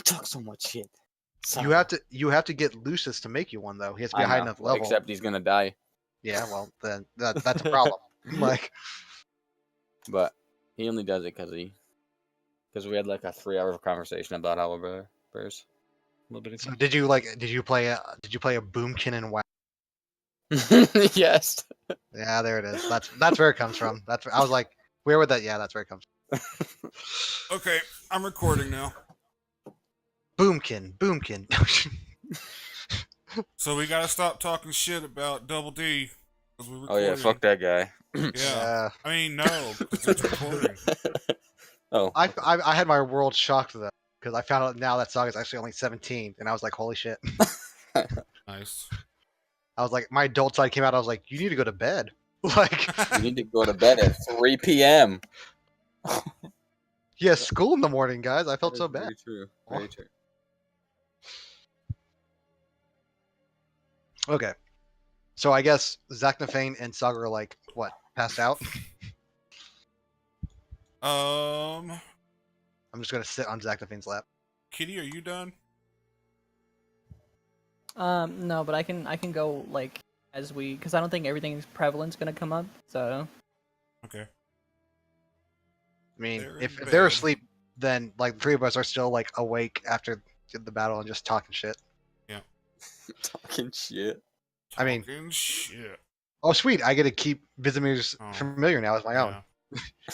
talk so much shit. You have to get Lucius to make you one though. He has to be a high enough level. Except he's gonna die. Yeah, well then that's a problem. Like, but he only does it because we had like a 3-hour conversation about our bears. So did you play a Boomkin and WoW? Yes. Yeah, there it is. That's where it comes from. I was like, where would that? Yeah, that's where it comes from. Okay, I'm recording now. Boomkin. So we gotta stop talking shit about Double D. Oh yeah, fuck that guy. Yeah. I mean, no, because it's recording. Oh. I had my world shocked though, because I found out now that Saga is actually only 17, and I was like, holy shit. Nice. I was like, my adult side came out. I was like, you need to go to bed. Like, you need to go to bed at 3 p.m. Yeah, school in the morning, guys. I felt so bad. Very true. Very true. Okay. So I guess Zachnafane and Saga are like, what, passed out? I'm just going to sit on Zachnaphane's lap. Kitty, are you done? No, but I can go, like, because I don't think everything's prevalent's gonna come up, so... Okay. I mean, if they're asleep, then, like, the three of us are still, like, awake after the battle and just talking shit. Yeah. Talking shit. I mean... Talking shit. Oh, sweet. I get to keep Vizimir's familiar now as my own.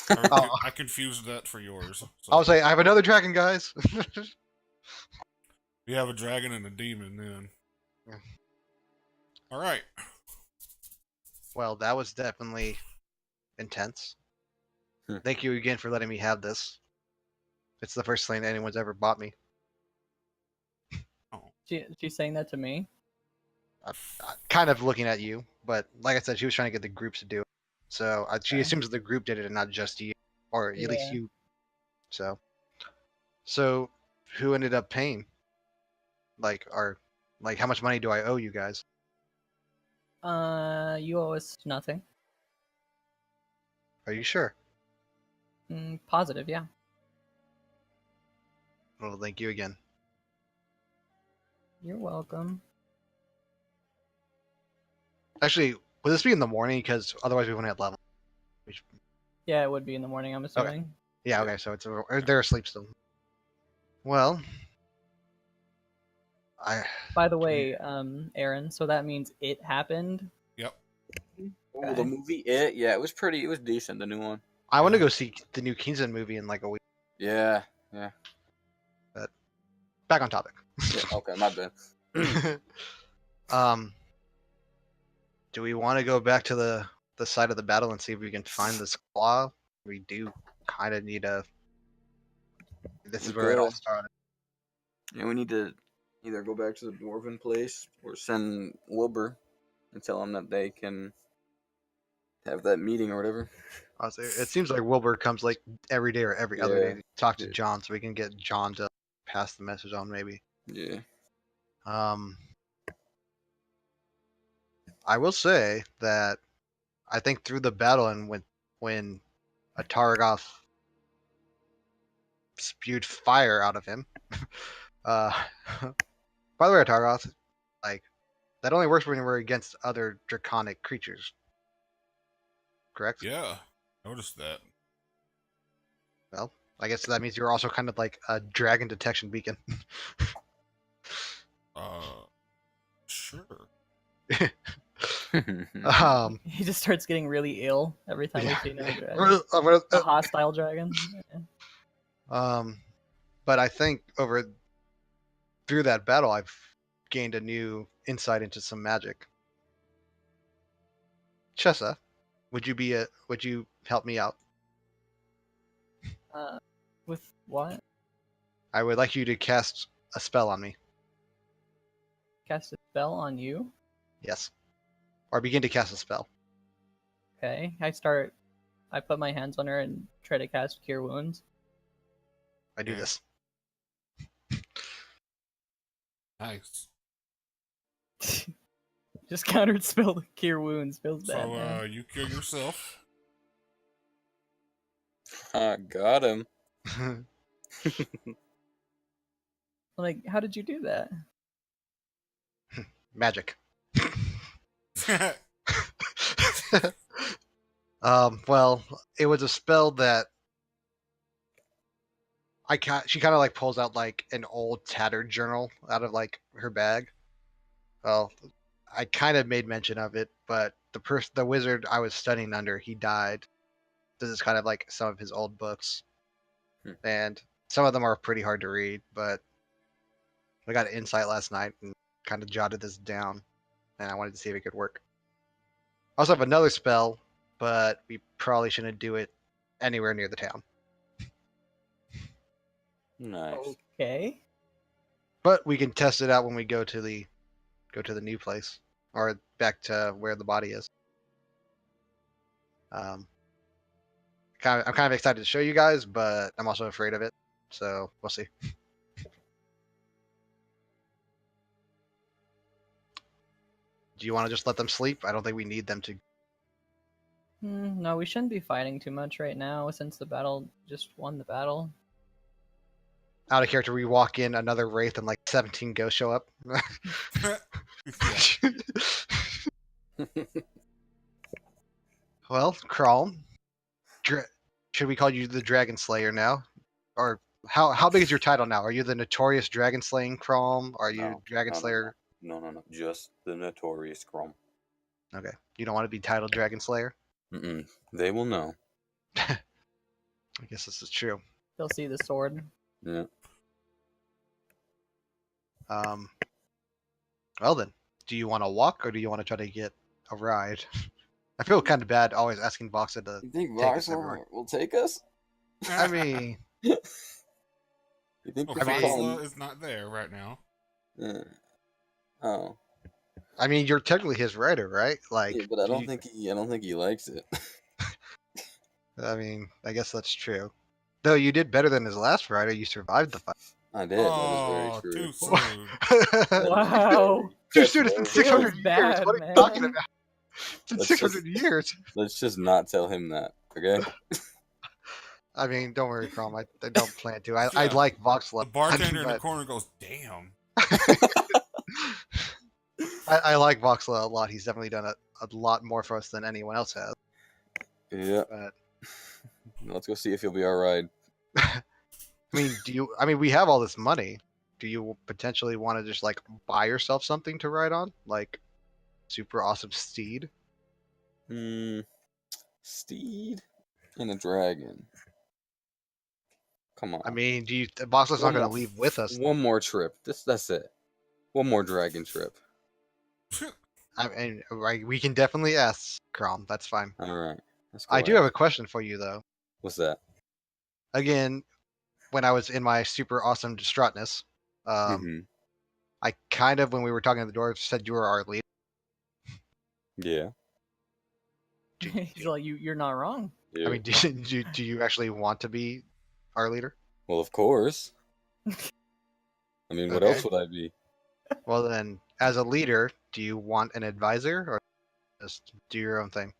I confused that for yours. So. I'll say, I have another dragon, guys. We have a dragon and a demon, then. Yeah. Alright. Well, that was definitely intense. Thank you again for letting me have this. It's the first thing anyone's ever bought me. Oh. She's saying that to me? Kind of looking at you, but like I said, she was trying to get the groups to do it. So she assumes the group did it and not just you, or at least you. So who ended up paying? Like, how much money do I owe you guys? You owe us nothing. Are you sure? Positive, yeah. Well, thank you again. You're welcome. Actually, would this be in the morning? Because otherwise we wouldn't have 11. Yeah, it would be in the morning, I'm assuming. Okay. Yeah, okay, so they're asleep still. Well, By the way, Aaron, so that means It happened? Yep. Oh, the movie It? Yeah, it was decent, the new one. I want to go see the new Kingsman movie in like a week. Yeah. But back on topic. Yeah, okay, my bad. Do we want to go back to the side of the battle and see if we can find this claw? We do kind of need a... This is where it all started. Yeah, we need to either go back to the dwarven place or send Wilbur and tell them that they can have that meeting or whatever. It seems like Wilbur comes like every day or every other day to talk to John, so we can get John to pass the message on, maybe. Yeah. I will say that I think through the battle and when a Targoth spewed fire out of him. By the way, Targoth, like, that only works when we're against other draconic creatures. Correct? Yeah, noticed that. Well, I guess that means you're also kind of like a dragon detection beacon. Sure. He just starts getting really ill every time we see another dragon. A hostile dragon. Yeah. But I think through that battle, I've gained a new insight into some magic. Chessa, would you help me out? With what? I would like you to cast a spell on me. Cast a spell on you? Yes. Or begin to cast a spell. Okay, I put my hands on her and try to cast Cure Wounds. I do this. Nice. Just countered spell to Cure Wounds. Feels bad. So, you kill yourself. Got him. Like, how did you do that? Magic. Well, it was a spell that she kind of like pulls out like an old tattered journal out of like her bag. Well, I kind of made mention of it, but the wizard I was studying under, he died. This is kind of like some of his old books, and some of them are pretty hard to read. But I got insight last night and kind of jotted this down, and I wanted to see if it could work. I also have another spell, but we probably shouldn't do it anywhere near the town. Nice. Okay. But we can test it out when we go to the new place or back to where the body is. I'm kind of excited to show you guys, but I'm also afraid of it. So we'll see. Do you want to just let them sleep? I don't think we need them to. No, we shouldn't be fighting too much right now since the battle just won the battle. Out of character, we walk in, another wraith, and like 17 ghosts show up. Well, Crawl, should we call you the Dragon Slayer now? Or how big is your title now? Are you the notorious Dragon Slaying Crawl? Are you Dragon Slayer? No. Just the notorious Chrome. Okay. You don't want to be titled Dragon Slayer? Mm-mm. They will know. I guess this is true. They'll see the sword. Yeah. Well then, do you want to walk or do you want to try to get a ride? I feel kind of bad always asking Voxa to You think take us Vox everywhere. will take us? I mean, You think Well, we can call Voxla him? is not there right now. Oh. I mean, you're technically his rider, right? Like, Yeah, but I don't think he likes it. I mean, I guess that's true. Though you did better than his last rider. You survived the fight. I did. Oh, that is very too true. soon. Wow. Dude, it's been 600 Feels years. bad, What are you man. talking about? It's been Let's 600 years. Let's just not tell him that, okay? I mean, don't worry, Chrome. I don't plan to. I Yeah. like Voxla. The bartender in the but corner goes, "Damn." I like Voxla a lot. He's definitely done a lot more for us than anyone else has. Yeah. But Let's go see if he'll be all right. I mean, we have all this money. Do you potentially want to just like buy yourself something to ride on, like super awesome steed? Steed and a dragon. Come on. I mean, Voxla's not going to leave with us. One more trip. That's it. One more dragon trip. I mean, right, we can definitely ask Crom. That's fine. All right. I do have a question for you though. What's that? Again, when I was in my super awesome distraughtness, I kind of, when we were talking at the door, said you were our leader. Yeah. He's like, you're not wrong. Yeah. I mean, do you actually want to be our leader? Well, of course. I mean, what Okay. else would I be? Well, then, as a leader, do you want an advisor or just do your own thing?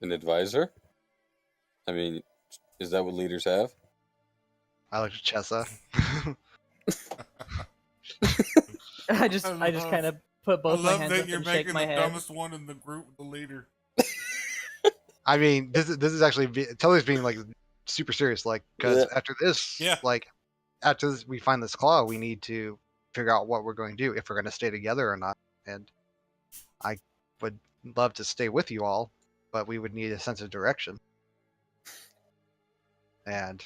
An advisor? I mean, is that what leaders have? I like Chessa. I just kind of put both I my love hands that up you're and shake making my the head. dumbest one in the group the leader. I mean, this is actually Tully's being like super serious, like because after this, after we find this claw, we need to figure out what we're going to do if we're going to stay together or not. And I would love to stay with you all, but we would need a sense of direction. And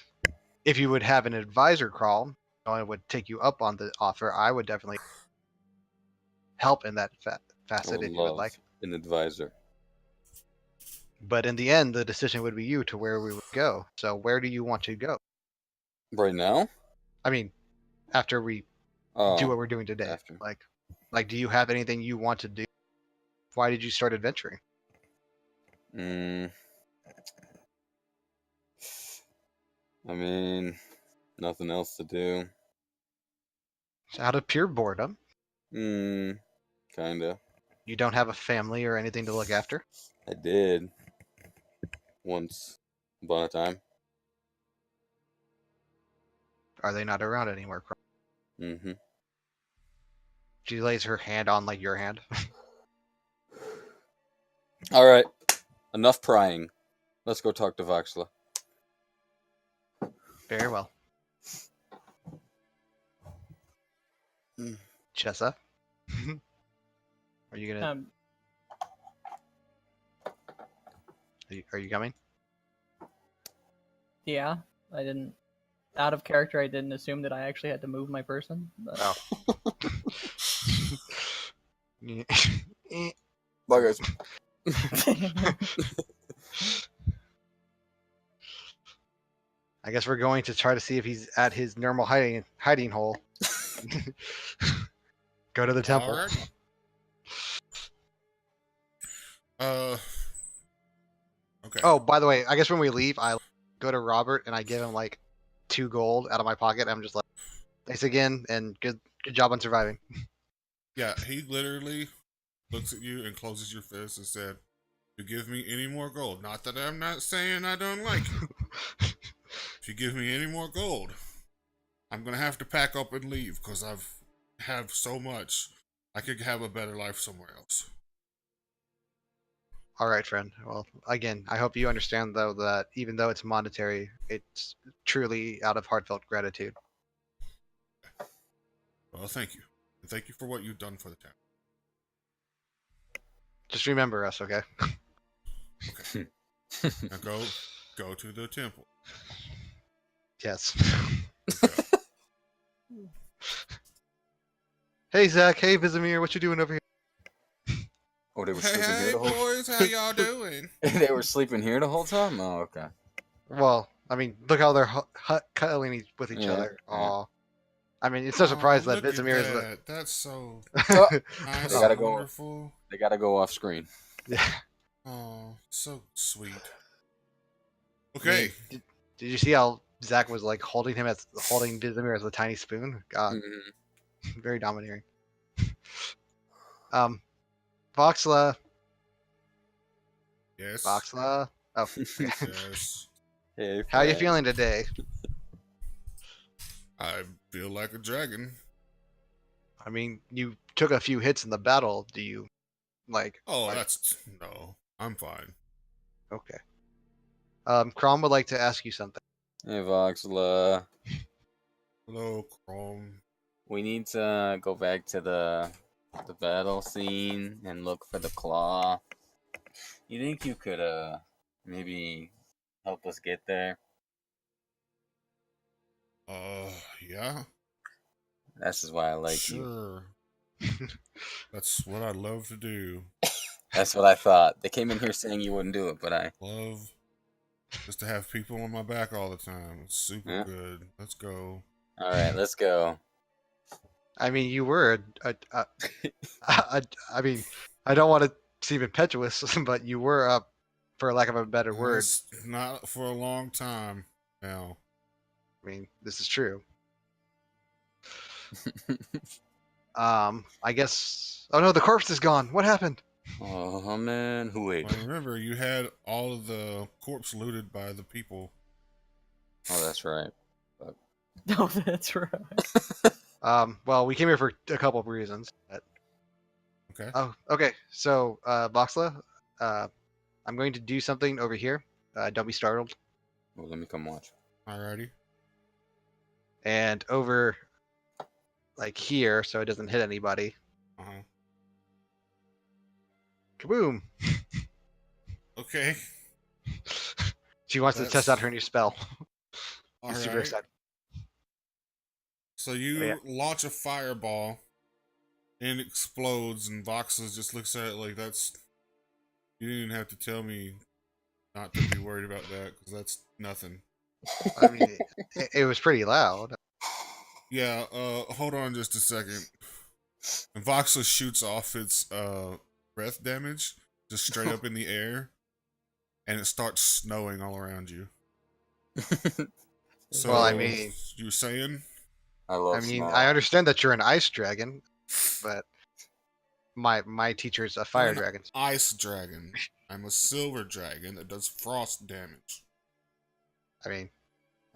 if you would have an advisor crawl, I would take you up on the offer. I would definitely help in that facet if you would like. An advisor. But in the end, the decision would be you to where we would go. So where do you want to go? Right now? I mean, after we do what we're doing today. After. Like, do you have anything you want to do? Why did you start adventuring? I mean, nothing else to do. Out of pure boredom. Kinda. You don't have a family or anything to look after? I did. Once upon a time. Are they not around anymore? Mm-hmm. She lays her hand on like your hand. All right. Enough prying. Let's go talk to Voxla. Very well. Chessa, are you gonna? Are you coming? Yeah, I didn't. Out of character, I didn't assume that I actually had to move my person. But... Oh. Bye, guys. I guess we're going to try to see if he's at his normal hiding hole. Go to the temple. Alrighty. Okay. Oh, by the way, I guess when we leave, I go to Robert and I give him like 2 gold out of my pocket. I'm just like, thanks again, and good job on surviving. Yeah, he literally looks at you and closes your fist and said, "You give me any more gold. Not that I'm not saying I don't like you. If you give me any more gold, I'm gonna have to pack up and leave because have so much. I could have a better life somewhere else." All right, friend. Well, again, I hope you understand though that even though it's monetary, it's truly out of heartfelt gratitude. Well, thank you. And thank you for what you've done for the town. Just remember us, okay? Okay. Now go to the temple. Yes. Okay. Hey, Zach. Hey, Vizimir. What you doing over here? Oh, they were sleeping here Hey the whole. boys, how y'all doing? They were sleeping here the whole time. Oh, okay. Well, I mean, look how they're cuddling with each Yeah, other. yeah. Aw. I mean, it's no surprise that look at Vizimir is that. That's so Oh, nice They gotta and go. wonderful. They gotta go off screen. Yeah. Oh, so sweet. I Okay. mean, did you see how Zach was like holding Vizimir as a tiny spoon? God, Mhm. very domineering. Voxla. Yes. Voxla. Oh, Yes. Hey, how you friend. feeling today? I feel like a dragon. I mean, you took a few hits in the battle. Do you like? Oh, like- no. I'm fine. okay. Crom would like to ask you something. Hey, Voxla. Hello, Chrome. We need to go back to the battle scene and look for the claw. You think you could maybe help us get there? Yeah. This is why I like you. Sure. That's what I love to do. That's what I thought. They came in here saying you wouldn't do it, but I. Love just to have people on my back all the time. It's super Yeah. good. Let's go. All right, let's go. I mean, you were I mean, I don't want to seem impetuous, but you were up, for lack of a better word. It's not for a long time now. I mean, this is true. I guess. Oh no, the corpse is gone. What happened? Oh man, who ate? Well, remember, you had all of the corpse looted by the people. Oh, that's right. No, that's right. Well, we came here for a couple of reasons. Okay. Oh, okay. So, Voxla, I'm going to do something over here. Don't be startled. Well, let me come watch. Alrighty. And over, like here, so it doesn't hit anybody. Uh-huh. Kaboom! Okay. She wants to test out her new spell. All He's super right. excited. So you Yeah. launch a fireball, and it explodes, and Voxel just looks at it like that's. You didn't even have to tell me not to be worried about that, because that's nothing. I mean, it was pretty loud. Yeah. Hold on just a second. And Voxel shoots off its breath damage just straight up in the air, and it starts snowing all around you. So, Well, I mean, you were saying? I love. I mean, snow. I understand that you're an ice dragon, but my teacher's a fire I'm an dragon. ice dragon. I'm a silver dragon that does frost damage. I mean,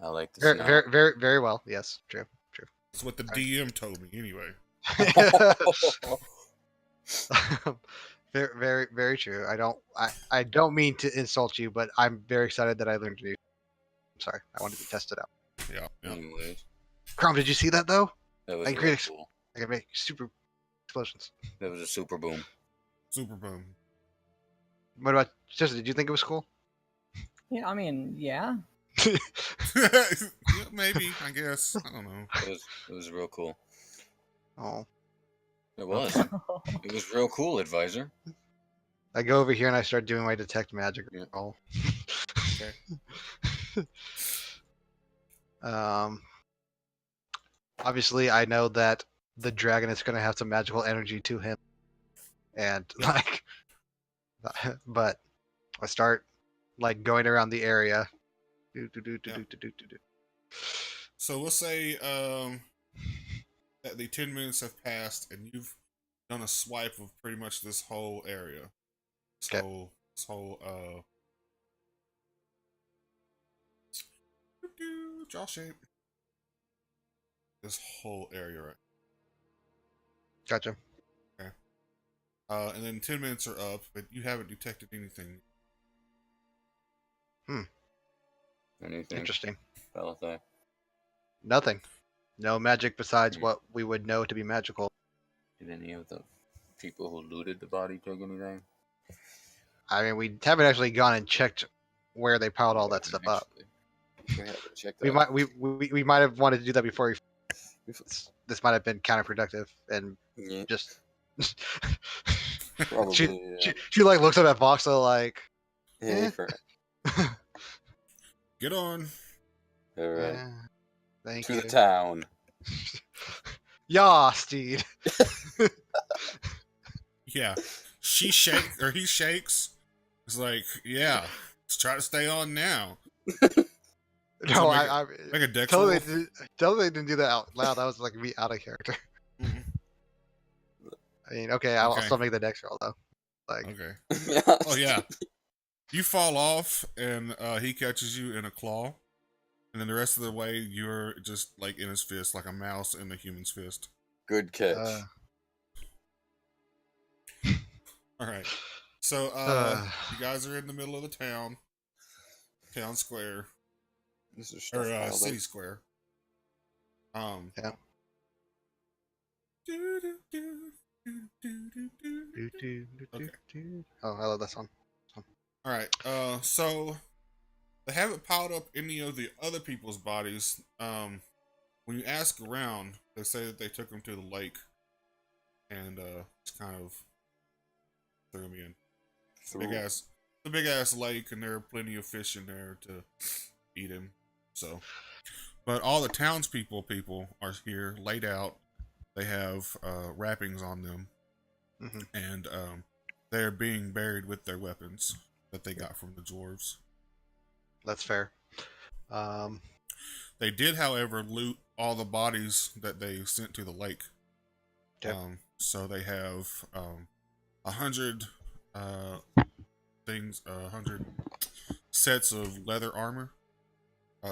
I like the Very, snow. very, very, very well. Yes, true, true. That's what the DM told me anyway. Very, very, very true. I don't mean to insult you, but I'm very excited that I learned to do. I'm sorry, I wanted to test it out. Yeah. Anyways, Crom, did you see that though? that was I can real create cool. I can make super explosions. That was a super boom. Super boom. What about Justin? Did you think it was cool? Yeah, I mean, yeah. Yeah, maybe, I guess. I don't know. It was real cool. Oh, It was. It was real cool, advisor. I go over here and I start doing my detect magic Yeah. roll. Okay. Obviously, I know that the dragon is going to have some magical energy to him, and Yeah. but I start like going around the area. Yeah. So we'll say that the 10 minutes have passed and you've done a swipe of pretty much this whole area. This whole jaw shape. This whole area, right? Gotcha. Okay. And then 10 minutes are up, but you haven't detected anything. Anything? Interesting. Palisade? Nothing. No magic besides what we would know to be magical. Did any of the people who looted the body take anything? I mean, we haven't actually gone and checked where they piled all that stuff up. We haven't checked We that. we might have wanted to do that before. This might have been counterproductive and Yeah, just. probably. She like looks at that box like. Hey, Get on. all right. Yeah, thank To you. the town. Yeah, Steed. Yeah. He shakes. It's like, yeah, let's try to stay on now. No, I make a dex totally, roll. totally didn't do that out loud. That was like me out of character. Mhm. I mean, okay, I'll Okay. still make the dex roll though. Like, Okay. Oh yeah. You fall off, and he catches you in a claw, and then the rest of the way you're just like in his fist, like a mouse in a human's fist. Good catch. All right. So you guys are in the middle of the town square, This is or stuff city square. Yeah. Okay. Oh, I love that song. All right. So they haven't piled up any of the other people's bodies. When you ask around, they say that they took them to the lake, and it's kind of threw me in. The big ass lake, and there are plenty of fish in there to eat in. So, but all the townspeople are here, laid out. They have wrappings on them, and they're being buried with their weapons that they got from the dwarves. That's fair. They did, however, loot all the bodies that they sent to the lake. Yep. So they have 100 things, 100 sets of leather armor,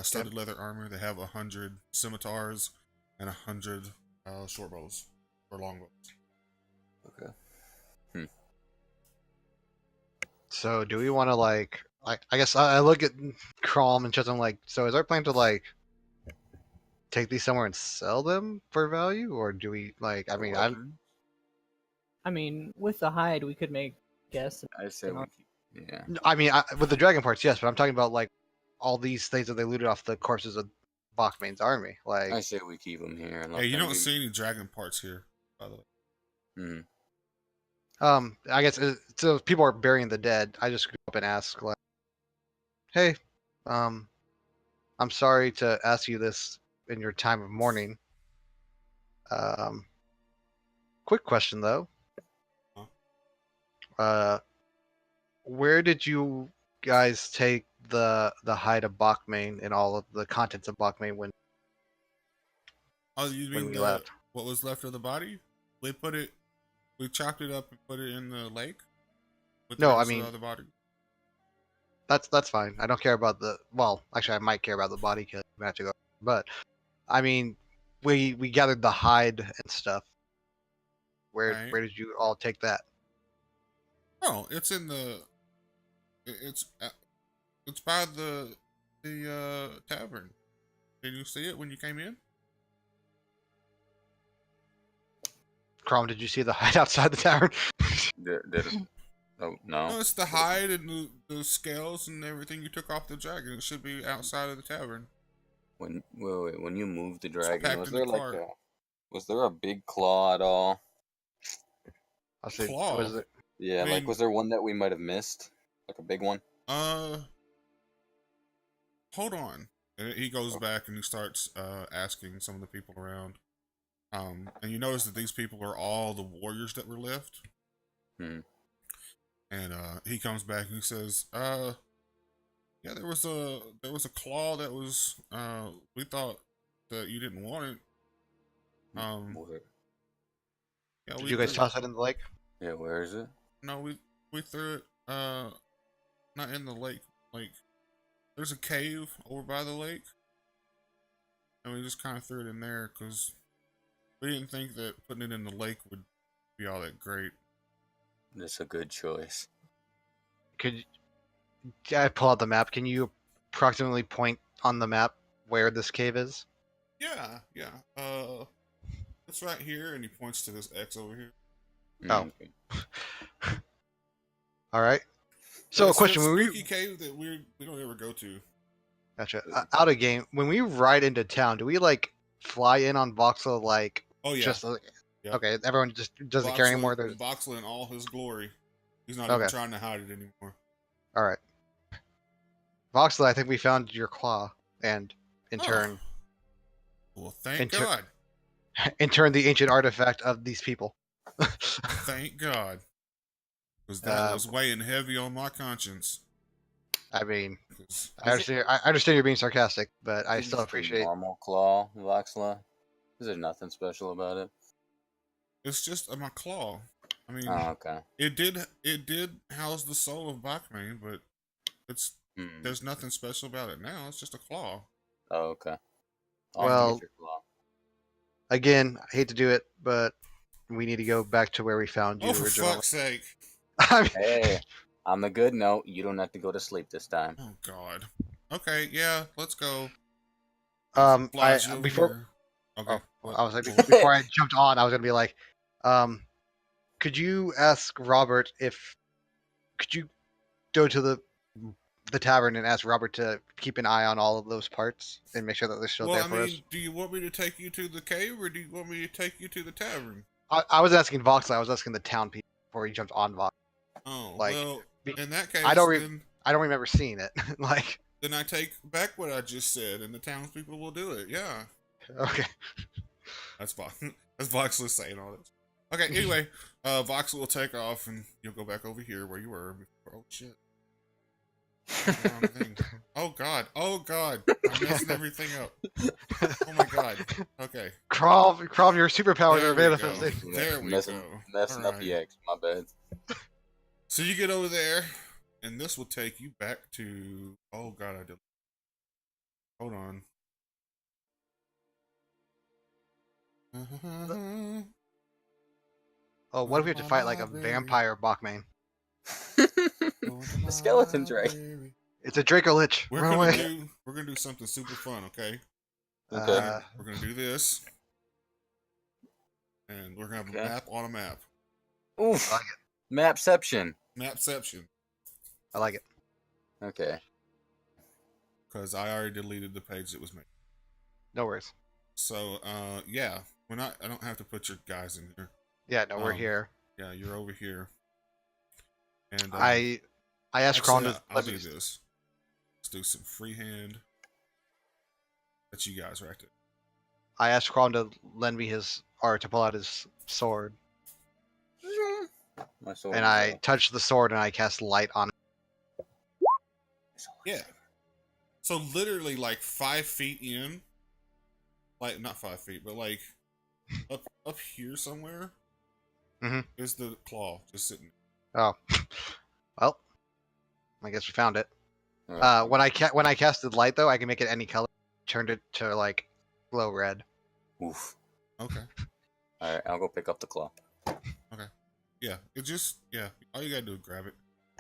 studded leather armor. They have 100 scimitars and 100 short bows or long bows. Okay. So, do we want to like? I guess I look at Crom and I'm like, so is our plan to like take these somewhere and sell them for value, or do we like? I mean, I mean, with the hide, we could make guess. I say we keep. Yeah. I mean, with the dragon parts, yes, but I'm talking about like all these things that they looted off the corpses of Bachmane's army. Like, I say we keep them here. And Hey, you don't see any dragon parts here, by the way. I guess so. If people are burying the dead, I just go up and ask, like, "Hey, I'm sorry to ask you this in your time of mourning. Quick question though. Where did you guys take the hide of Bachmane and all of the contents of Bachmane when You mean we left? What was left of the body? We chopped it up and put it in the lake. With the No, I rest of mean, the other body. That's fine. I don't care about the. Well, actually, I might care about the body kill. We have to go. But I mean, we gathered the hide and stuff. Where Right. did you all take that? Oh, it's in the. It's by the tavern. Did you see it when you came in? Crom, did you see the hide outside the tavern? Did it? Oh No, no. it's the hide and the scales and everything you took off the dragon. It should be outside of the tavern. Wait, when you moved the It's dragon, packed was in the there like cart. was there a big claw at all? I'll say, Claw. was it? Yeah, I like mean- was there one that we might have missed? Like a big one? Hold on. And he goes back and he starts asking some of the people around. And you notice that these people are all the warriors that were left. Hmm. And he comes back and he says, yeah, there was a claw that was we thought that you didn't want it. Where, Yeah, Did we you guys threw- toss it in the lake? yeah, where is it? No, we threw it not in the lake. Like there's a cave over by the lake. And we just kind of threw it in there because we didn't think that putting it in the lake would be all that great. That's a good choice. I pull out the map. Can you approximately point on the map where this cave is? Yeah. It's right here, and he points to this X over here. Oh. Okay. All right. So a It's question: that when spooky we cave that we don't ever go to. gotcha out of game, when we ride into town, do we like fly in on Voxel like Oh yeah, just Yep. okay? Everyone just doesn't care anymore. There's Boxley in all his glory. He's not Okay. even trying to hide it anymore. all right. Voxel, I think we found your claw, and in Oh. turn, Well, thank In tur- God. the ancient artifact of these people. Thank God. Because that Uh, was weighing heavy on my conscience. I mean, 'Cause- I understand. I understand you're being sarcastic, but I Is it still just a appreciate. normal claw, Voxla. Is there nothing special about it? It's just my claw. I mean, Oh, okay. it did house the soul of Bachman, but it's Hmm. there's nothing special about it now. It's just a claw. Oh, okay. I'll have to Well, get your claw. again, I hate to do it, but we need to go back to where we found you Oh, for originally. fuck's sake! I mean, Hey, on the good note, you don't have to go to sleep this time. Oh God. Okay, yeah, let's go. I Over before here. Okay. I was like What? before I jumped on, I was gonna be like, could you ask Robert if could you go to the tavern and ask Robert to keep an eye on all of those parts and make sure that they're still Well, there I for us? mean, do you want me to take you to the cave, or do you want me to take you to the tavern? I was asking Voxel. I was asking the town people before he jumped on Vox. Oh, Like, well, be- in that case, I don't then, I don't remember seeing it. Like, then I take back what I just said, and the townspeople will do it. Yeah, okay, that's that's Voxel saying all this. Okay, anyway, Voxel will take off, and you'll go back over here where you were before. Oh shit! Wrong thing. Oh god! I'm messing everything up. Oh my god! Okay, Crawl, your superpowers There are we go. manifesting. There we messing, go. Messing up Alright. the eggs. My bad. So you get over there, and this will take you back to. Oh god, I did. Hold on. Oh, what if we have to fight like a vampire Bachman? The skeleton's right. It's a Draco Lich. We're Run gonna away. do something super fun, okay? Okay. We're gonna do this, and we're gonna have a Okay. map on a map. Oof. I like Mapception. Mapception, I like it. Okay. because I already deleted the page that was made. No worries. So, yeah, we're not. I don't have to put your guys in here. Yeah, no, we're Um, here. Yeah, you're over here. And I asked actually, Cron to I'll let do me. this. Let's do some freehand. That's you guys right there. I asked Cron to lend me his or to pull out his sword, My sword and is, I touched the sword and I cast light on it. Yeah. So literally, like 5 feet in, like not 5 feet, but like up here somewhere, Mhm. is the claw just sitting. Oh, well, I guess we found it. When I casted light though, I can make it any color. Turned it to like glow red. Oof. Okay. All right, I'll go pick up the claw. Okay. Yeah. It just all you gotta do is grab it.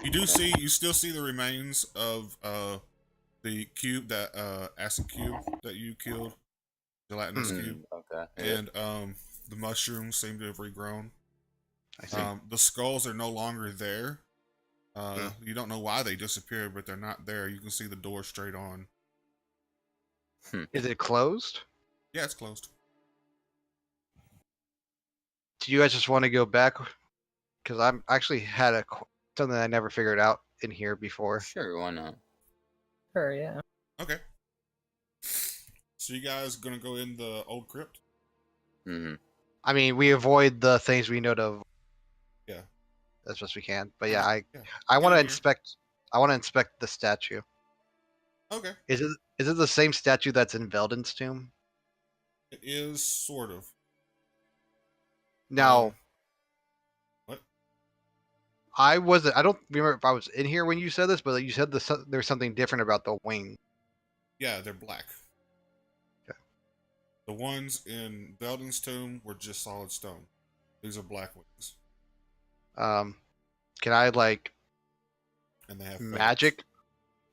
You still see the remains of the cube, that acid cube that you killed, gelatinous cube, Okay. and the mushrooms seem to have regrown. I see. The skulls are no longer there. You don't know why they disappeared, but they're not there. You can see the door straight on. Is it closed? Yeah, it's closed. Do you guys just want to go back? Because I'm actually had something I never figured out in here before. Sure, why not? Sure, yeah. Okay. So you guys gonna go in the old crypt? Mm-hmm. I mean, we avoid the things we know to. Yeah. As best we can. But yeah, I Get want to in here. inspect. I want to inspect the statue. Okay. Is it the same statue that's in Veldon's tomb? It is sort of. Now, What? I don't remember if I was in here when you said this, but you said there's something different about the wing. Yeah, they're black. Okay. The ones in Veldon's tomb were just solid stone. These are black wings. Can I like And they have magic? feathers.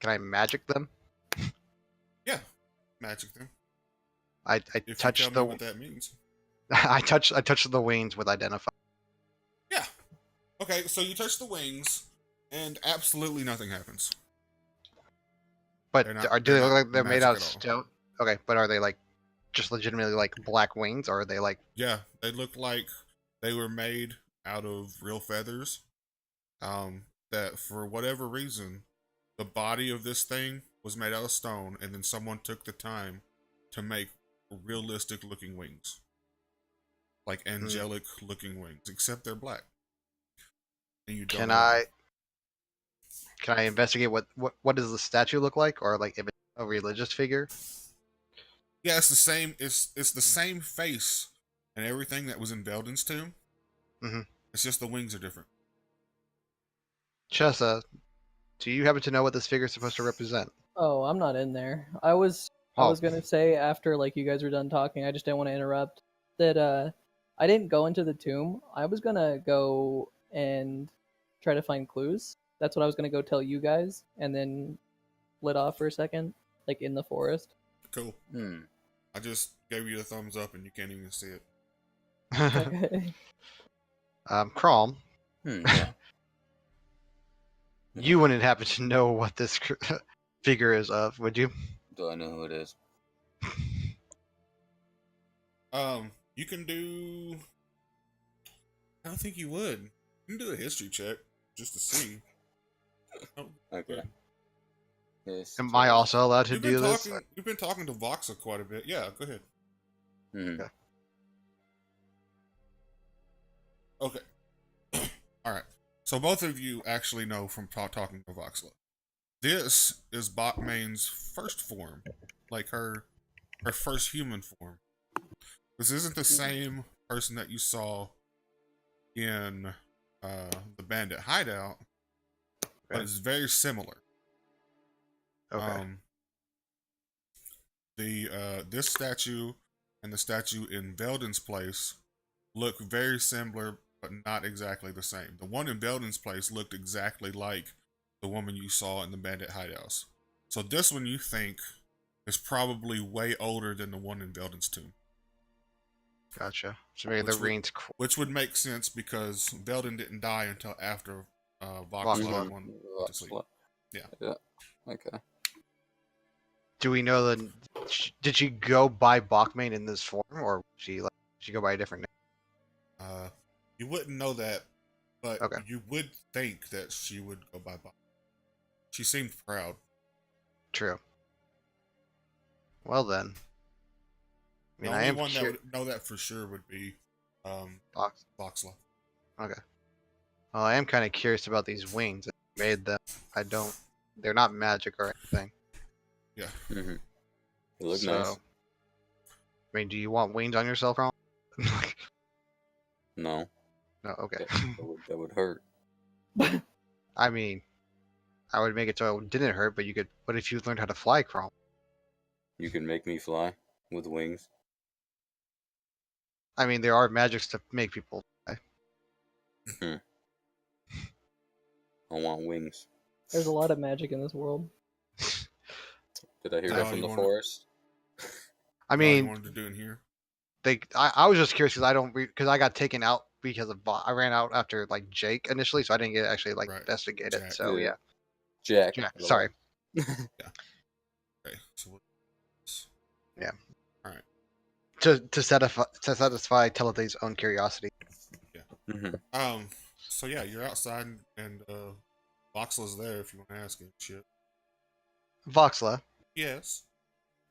Can I magic them? Yeah. Magic them. I If touch you tell the me what that means. I touch the wings with identify. Yeah. Okay, so you touch the wings, and absolutely nothing happens. But They're do they look like they're made magic out of at all. stone? Okay, but are they like just legitimately like black wings, or are they like? Yeah, they look like they were made out of real feathers. That for whatever reason, the body of this thing was made out of stone, and then someone took the time to make realistic looking wings. Like angelic looking wings, except they're black. And you don't Can know I why. investigate what does the statue look like, or like if it's a religious figure? Yeah, it's the same. It's the same face and everything that was in Veldon's tomb. Mhm. It's just the wings are different. Chessa, do you happen to know what this figure is supposed to represent? Oh, I'm not in there. I was Oh. gonna say after like you guys were done talking, I just didn't want to interrupt. That I didn't go into the tomb. I was gonna go and try to find clues. That's what I was gonna go tell you guys, and then lit off for a second, like in the forest. Cool. Hmm. I just gave you a thumbs up, and you can't even see it. Okay. Crom, Yeah. you wouldn't happen to know what this figure is of, would you? Do I know who it is? You can do. I don't think you would. You can do a history check just to see. Oh, Okay. Am I also allowed to You've been do this? talking. You've been talking to Voxa quite a bit. Yeah, go ahead. Mm-hmm. Okay. All right. So both of you actually know from talking to Voxla. This is Bachmane's first form, like her first human form. This isn't the same person that you saw in the bandit hideout, but Okay. it's very similar. Okay. This statue and the statue in Veldon's place look very similar, but not exactly the same. The one in Veldon's place looked exactly like the woman you saw in the bandit hideouse. So this one you think is probably way older than the one in Veldon's tomb. Gotcha. So maybe the ring's cool. Which would make sense because Veldon didn't die until after Voxla. went to sleep. Yeah. Okay. Do we know did she go by Bachmane in this form, or she go by a different name? You wouldn't know that, but Okay. you would think that she would go by Bachmane. She seemed proud. True. Well then. I mean, The I only am one that would know that for sure would be Voxla. Okay. Well, I am kind of curious about these wings. I made them. They're not magic or anything. Yeah. Mm-hmm. They look So, nice. I mean, do you want wings on yourself, Ron? No. No. Okay. That would hurt. I mean, I would make it so it didn't hurt, but you could. What if you learned how to fly, Chrome? You can make me fly with wings. I mean, there are magics to make people fly. I want wings. There's a lot of magic in this world. Did I hear Is that that all from you the wanted? forest? I All you mean, wanted to do in here? I was just curious because because I got taken out because of I ran out after like Jake initially, so I didn't get actually like Right. investigate it. Jack. So Yeah. yeah, Jack. yeah. by the Sorry. way. Okay. So Yeah. All right. To satisfy Telethe's own curiosity. Mhm. So yeah, you're outside and Voxela's there if you want to ask him shit. Voxla, Yes.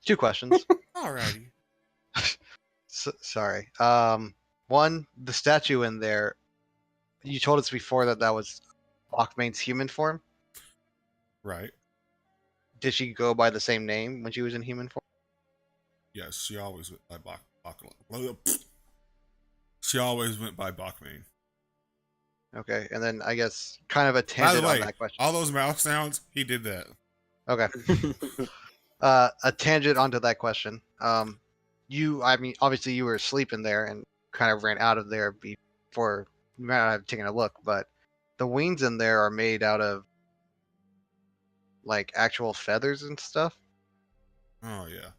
2 questions. Alrighty. Sorry. One, the statue in there. You told us before that was Lockmane's human form. Right. Did she go by the same name when she was in human form? Yes, she always went by She always went by Bachman. Okay, and then I guess kind of a By the tangent on way, that question. all those mouth sounds, he did that. Okay. A tangent onto that question. I mean, obviously you were asleep in there and kind of ran out of there before you might not have taken a look, but the wings in there are made out of like actual feathers and stuff. Oh yeah.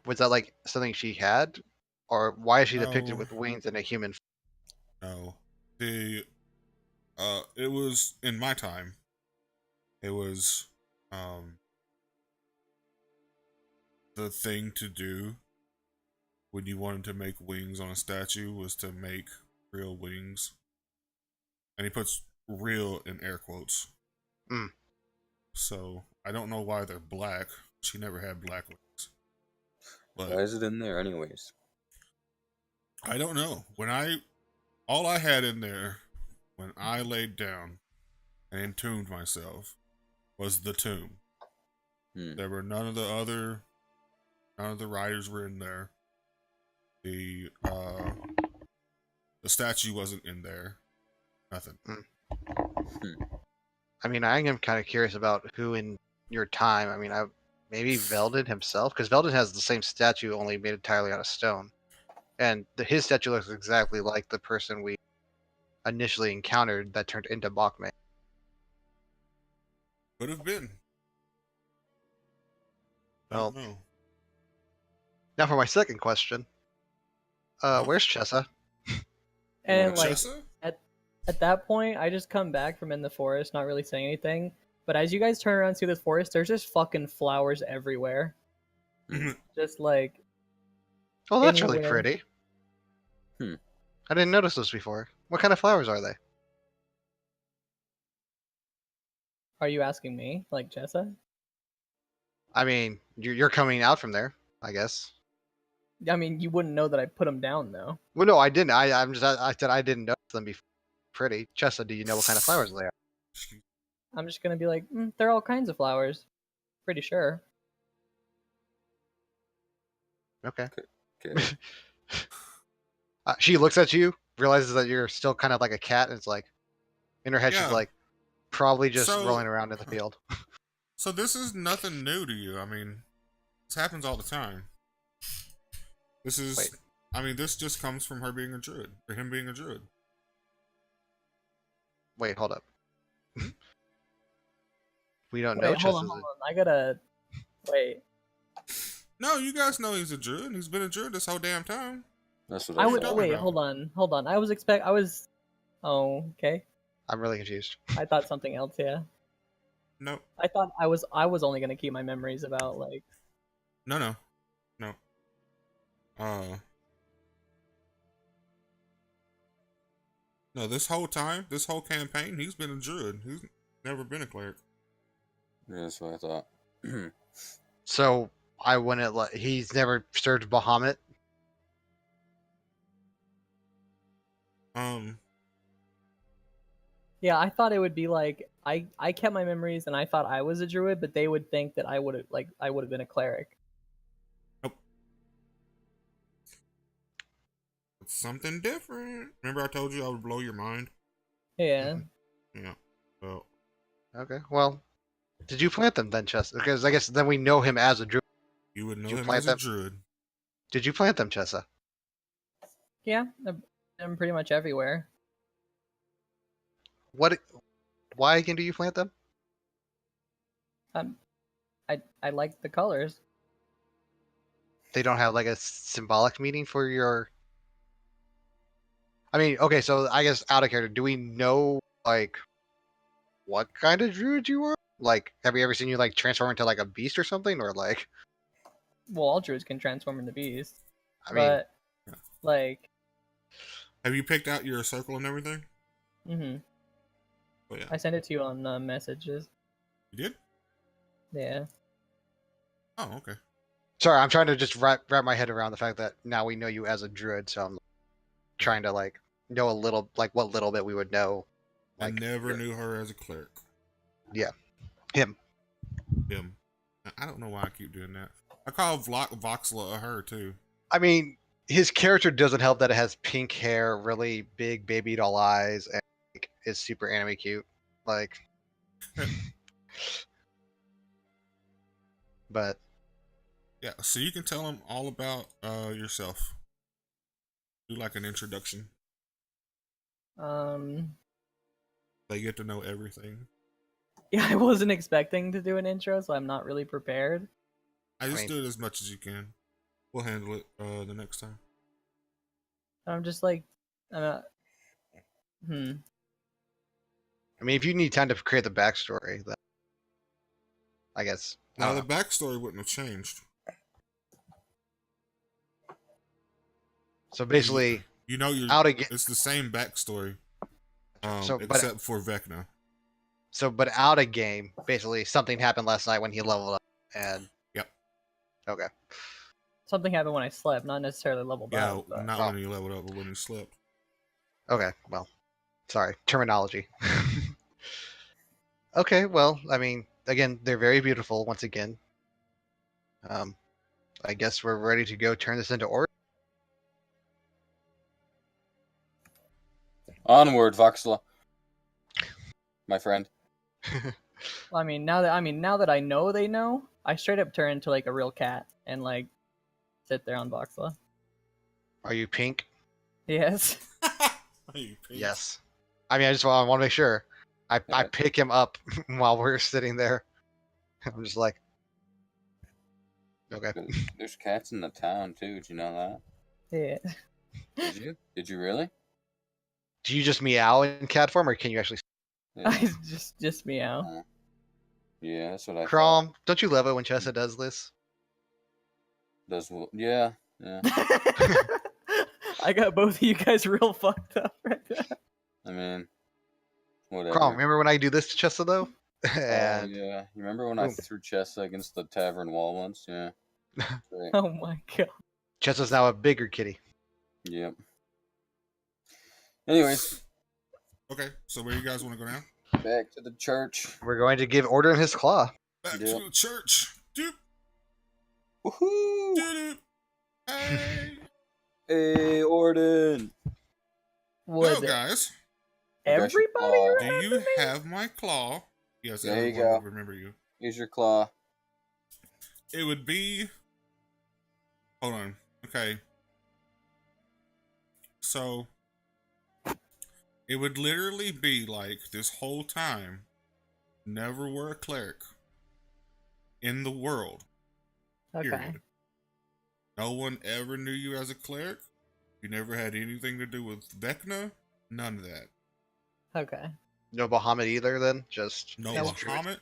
Was that like something she had? Or why is she depicted No. with wings in a human No. It was in my time. It was the thing to do when you wanted to make wings on a statue was to make real wings. And he puts real in air quotes. Mm. So I don't know why they're black. She never had black wings. But Why is it in there, anyways? I don't know. All I had in there when I laid down and entombed myself was the tomb. There were none of the riders were in there. The statue wasn't in there. Nothing. I mean, I am kind of curious about who in your time. I mean, maybe Veldin himself, because Veldin has the same statue, only made entirely out of stone, and his statue looks exactly like the person we initially encountered that turned into Bachman. Could have been. Well, Don't know. now for my second question. Where's Chessa? And like Chessa? at that point, I just come back from in the forest, not really saying anything. But as you guys turn around and see this forest, there's just fucking flowers everywhere. Just like Oh, that's really anywhere. pretty. Hmm. I didn't notice those before. What kind of flowers are they? Are you asking me, like Jessa? I mean, you're coming out from there, I guess. I mean, you wouldn't know that I put them down though. Well, no, I didn't. I said I didn't notice them before. Pretty. Chessa, do you know what kind of flowers they are? I'm just gonna be like, they're all kinds of flowers. Pretty sure. Okay. Okay. She looks at you, realizes that you're still kind of like a cat, and it's like, in her head, Yeah. she's like, probably just So- rolling around in the field. So this is nothing new to you. I mean, this happens all the time. This is. Wait. I mean, this just comes from her being a druid, or him being a druid. Wait, hold up. We don't know Wait, hold Chessa's on. I gotta wait. No, you guys know he's a druid. He's been a druid this whole damn time. That's what I I would thought. wait. about? Hold on. Oh, okay. I'm really confused. I thought something else. Yeah. No, I thought I was only gonna keep my memories about like. no. No, this whole time, this whole campaign, he's been a druid. He's never been a cleric. Yeah, that's what I thought. So I wouldn't let. He's never served Bahamut. Yeah, I thought it would be like I kept my memories and I thought I was a druid, but they would think that I would have been a cleric. It's something different. Remember I told you I would blow your mind? Yeah. Yeah. Well, Okay. Well, did you plant them then, Chessa? Because I guess then we know him as a druid. You would know you him plant as a them? druid. Did you plant them, Chessa? Yeah, I'm pretty much everywhere. What? Why again do you plant them? I like the colors. They don't have like a symbolic meaning for your. I mean, okay, so I guess out of character, do we know like what kind of druid you are? Like, have you ever seen you like transform into like a beast or something, or like? Well, all druids can transform into beasts, I mean, but like, Have you picked out your circle and everything? mm-hmm. Oh yeah. I sent it to you on messages. You did? Yeah. Oh, okay. sorry, I'm trying to just wrap my head around the fact that now we know you as a druid, so I'm trying to like know a little, like what little bit we would know. I Like, never knew her as a cleric. him. Him. I don't know why I keep doing that. I call Voxla a her too. I mean, his character doesn't help that it has pink hair, really big baby doll eyes, and like, is super anime cute. Like, but Yeah, so you can tell them all about yourself. Do like an introduction. They get to know everything. Yeah, I wasn't expecting to do an intro, so I'm not really prepared. I just mean- do it as much as you can. We'll handle it the next time. I'm just like, uh, I mean, if you need time to create the backstory, then I guess. I Now don't the backstory wouldn't have changed. So basically, You know, out again. it's the same backstory, So, but except for Vecna. but out of game, basically something happened last night when he leveled up, and Yep. Okay. something happened when I slept, not necessarily leveled Yeah, up. But... not when he leveled up, but when he slept. Okay. Well, sorry, terminology. Okay. Well, I mean, again, they're very beautiful. Once again, I guess we're ready to go turn this into order. Onward, Voxla. My friend. I mean, now that I know they know, I straight up turn into like a real cat and like sit there on Boxla. Are you pink? Yes. Yes. I mean, I want to make sure. I Yeah. pick him up while we're sitting there. I'm just like, okay. There's cats in the town too. Did you know Yeah. that? Did you? Did you really? Do you just meow in cat form, or can you actually? Yeah. just meow. Yeah, that's what I thought. Crom, don't you love it when Chessa does this? Yeah, yeah. I got both of you guys real fucked up right there. I mean, whatever. Crom, remember when I do this to Chessa though? And Oh yeah, you remember when I Boom. threw Chessa against the tavern wall once? Yeah. Great. Oh my god. Chessa's now a bigger kitty. Yep. Anyways, Okay, so where you guys want to go now? back to the church. We're going to give order in his claw. Back Yeah. to the church. Doop, Woohoo! doop, hey. Hey, Orden. Was Well, guys, everybody Claw. do around you me? have my claw? Yes, There you everyone will go. remember you. Here's your claw. It would be. Hold on. Okay. So, it would literally be like this whole time, never were a cleric in the world. Okay. Period. No one ever knew you as a cleric. You never had anything to do with Vecna. None of that. Okay. No Bahamut either. Then just No his druid, Bahamut.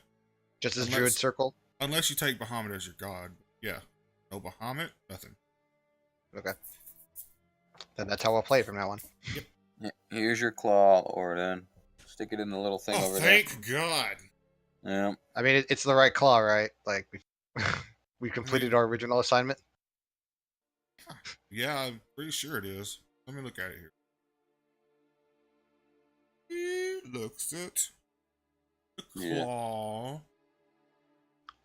just his Unless- druid circle. Unless you take Bahamut as your god. Yeah. No Bahamut, nothing. Okay. Then that's how we'll play it from now on. Here's your claw, Orden. Stick it in the little thing Oh, over thank God. there. Yeah. I mean, it's the right claw, right? Like we completed our original assignment. Yeah, I'm pretty sure it is. Let me look at it here. It looks it. The Yeah. claw.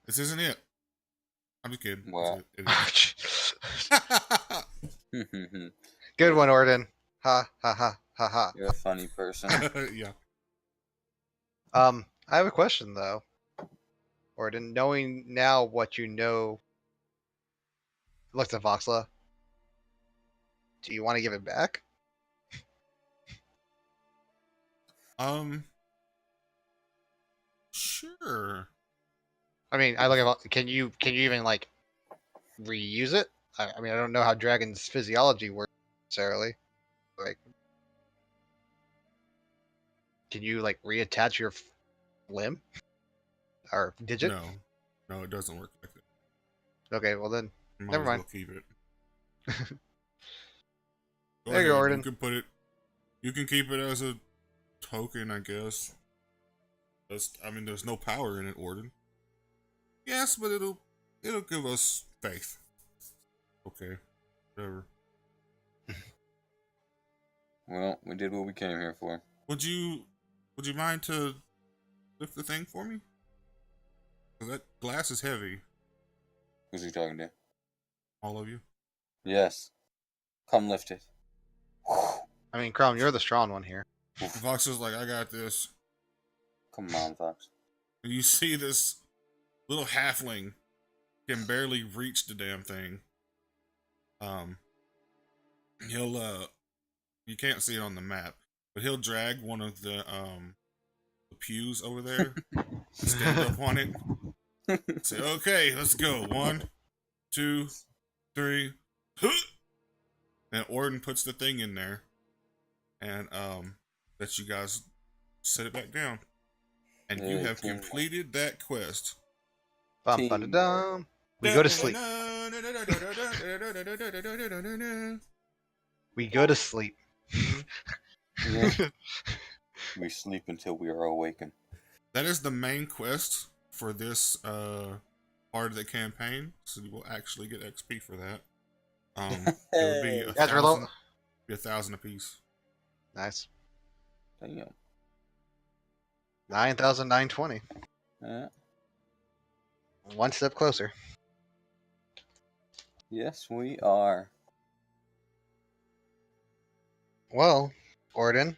This isn't it. I'm just kidding. Well. It is. Good one, Orden. Ha ha ha ha ha. You're a funny person. Yeah. I have a question though. Or knowing now what you know, looks at Voxla. Do you want to give it back? Sure. I mean, I look at. Can you even like reuse it? I mean, I don't know how dragons' physiology works necessarily. Like, can you like reattach your limb or digit? No, it doesn't work like that. Okay, well then, You might never as mind. well keep it. Go There you go, ahead. Arden. You can put it. You can keep it as a token, I guess. There's no power in it, Orden. Yes, but it'll give us faith. Okay, whatever. Well, we did what we came here for. Would you mind to lift the thing for me? 'Cause that glass is heavy. Who's he talking to? All of you. Yes. Come lift it. I mean, Crom, you're the strong one here. Vox is like, I got this. Come on, Fox. And you see this little halfling can barely reach the damn thing. He'll you can't see it on the map, but he'll drag one of the pews over there, stand up on it, say, okay, let's go. 1, 2, 3, and Orden puts the thing in there, and lets you guys set it back down. And you have completed that quest. Bum, ba-da-dum. We go to sleep. We go to sleep. Yeah. We sleep until we are awakened. That is the main quest for this part of the campaign, so you will actually get XP for that. It would be Guys, we're low. 1,000 apiece. Nice. Damn. 9,920. One step closer. Yes, we are. Well, Orden,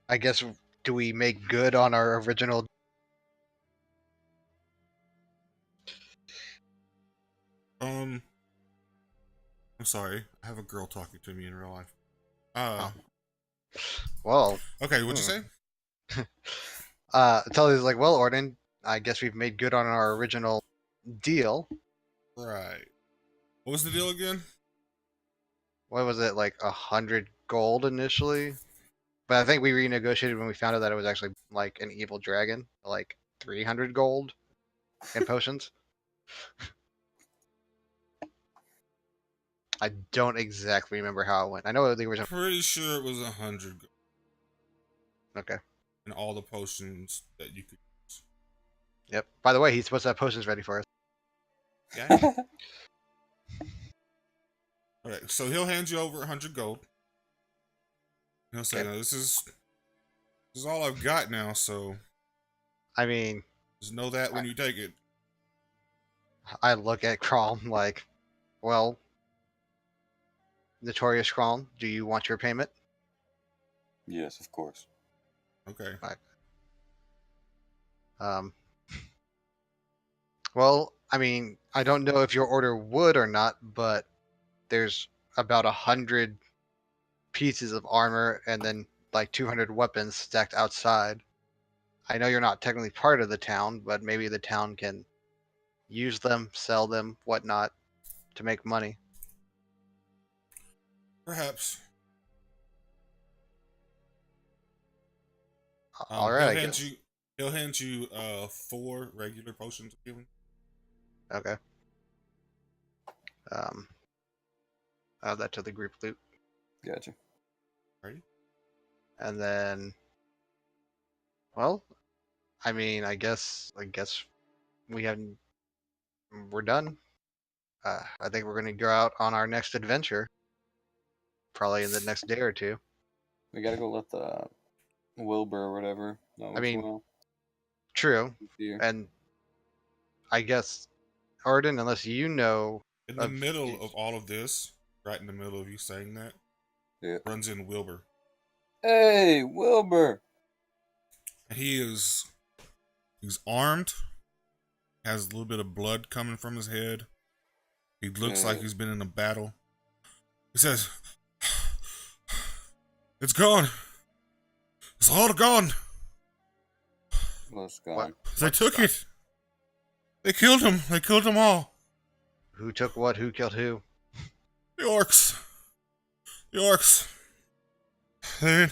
I guess, do we make good on our original? I'm sorry. I have a girl talking to me in real life. Well, Okay, what'd you say? Tully's like, well, Orden, I guess we've made good on our original deal. Right. What was the deal again? What was it, like 100 gold initially? But I think we renegotiated when we found out that it was actually like an evil dragon, like 300 gold in potions. I don't exactly remember how it went. I know the original. Pretty sure it was 100 gold. Okay. And all the potions that you could use. Yep. By the way, he's supposed to have potions ready for us. Yeah. Alright, so he'll hand you over 100 gold. He'll say, Okay. no, this is all I've got now, so I mean, just know that when you take it. I look at Kral like, well, Notorious Kral, do you want your payment? Yes, of course. Okay. Well, I mean, I don't know if your order would or not, but there's about 100 pieces of armor and then like 200 weapons stacked outside. I know you're not technically part of the town, but maybe the town can use them, sell them, whatnot, to make money. Perhaps. All right, I guess. He'll hand you 4 regular potions of healing. Okay. Add that to the group loot. Gotcha. Ready? And then, well, I mean, I guess we're done. I think we're gonna go out on our next adventure, probably in the next day or two. We gotta go let the Wilbur or whatever know I mean, as well. True, Here. and I guess Arden, unless you know, In the middle of all of this, right in the middle of you saying that, Yeah. runs in Wilbur. Hey, Wilbur! He's armed, has a little bit of blood coming from his head. He looks like he's been in a battle. He says, "It's gone. It's all gone. What's gone? They took it. They killed him. They killed them all. Who took what? Who killed who? The orcs. The orcs. They're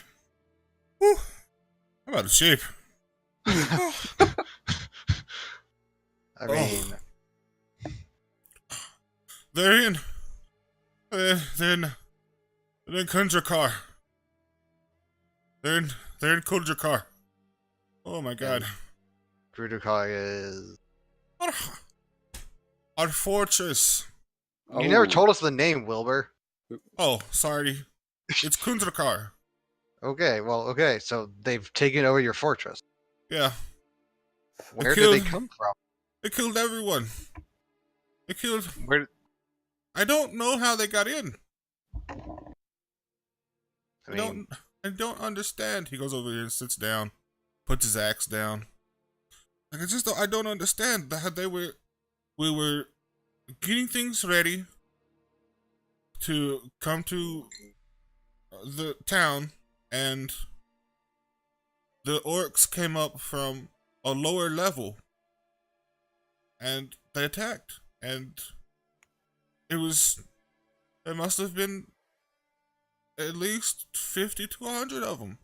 whew, I'm out of shape. I mean, They're in. They're in Kunjakar. They're in Kunjakar. Oh my god. Grudokar is. Our fortress. You never told us the name, Wilbur. Oh, sorry. It's Kunjakar. Okay, well, okay, so they've taken over your fortress. Yeah. Where did they come from? They killed everyone. They killed. Where? I don't know how they got in. I I don't understand. He goes over here and sits down, puts his axe down. Like I don't understand that we were getting things ready to come to the town, and the orcs came up from a lower level, and they attacked, and there must have been at least 50 to 100 of them.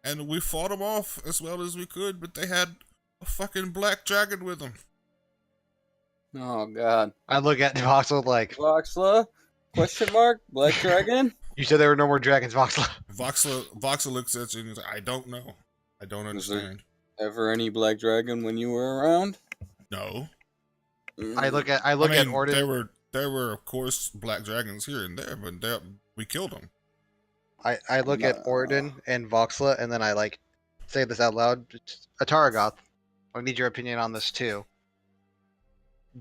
And we fought them off as well as we could, but they had a fucking black dragon with them. Oh god. I look at Voxel like, Voxla? Question mark? Black Dragon? you said there were no more dragons, Voxel. Voxel looks at you and he's like, I don't know. I don't understand. Ever any Black Dragon when you were around? No. I look at Orden. There were of course black dragons here and there, but we killed them. I look at Orden and Voxla, and then I like say this out loud. Ataragoth, I need your opinion on this too.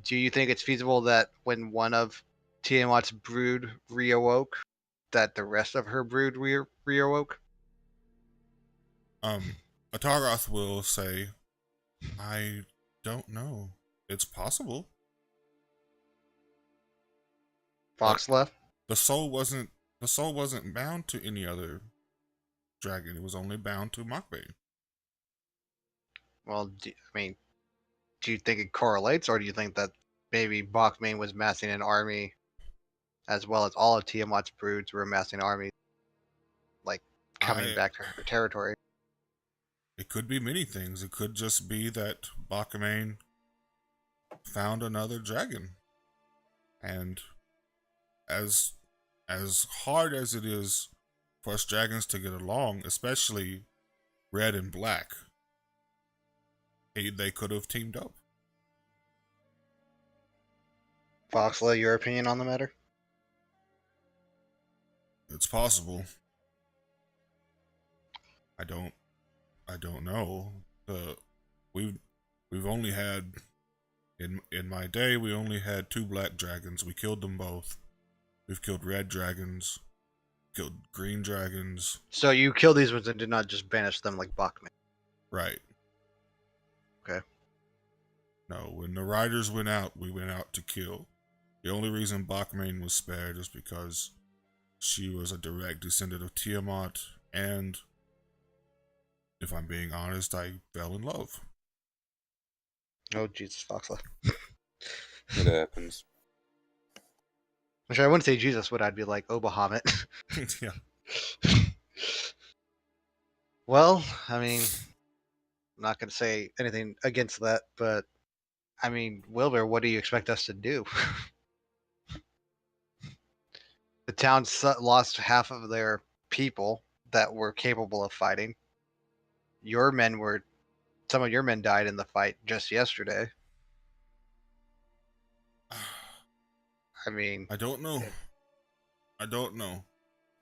Do you think it's feasible that when one of Tiamat's brood reawoke, that the rest of her brood reawoke? Ataragoth will say, I don't know. It's possible. Voxla? The soul wasn't bound to any other dragon. It was only bound to Mokbane. Well, do you think it correlates, or do you think that maybe Bachmain was massing an army, as well as all of Tiamat's broods were amassing armies, like coming back to her territory? It could be many things. It could just be that Bachmain found another dragon, and as hard as it is for us dragons to get along, especially red and black, they could have teamed up. Voxla, your opinion on the matter? It's possible. I don't know. We've only had in my day we only had 2 black dragons. We killed them both. We've killed red dragons, killed green dragons. So you killed these ones and did not just banish them like Bachmain? Right. Okay. No, when the riders went out, we went out to kill. The only reason Bachmain was spared is because she was a direct descendant of Tiamat, and if I'm being honest, I fell in love. Oh, Jesus, Voxla. It happens. Which I wouldn't say Jesus would. I'd be like, oh, Bahamut. Yeah. Well, I mean, I'm not going to say anything against that, but I mean, Wilbur, what do you expect us to do? The town lost half of their people that were capable of fighting. Some of your men died in the fight just yesterday. I mean, I don't know.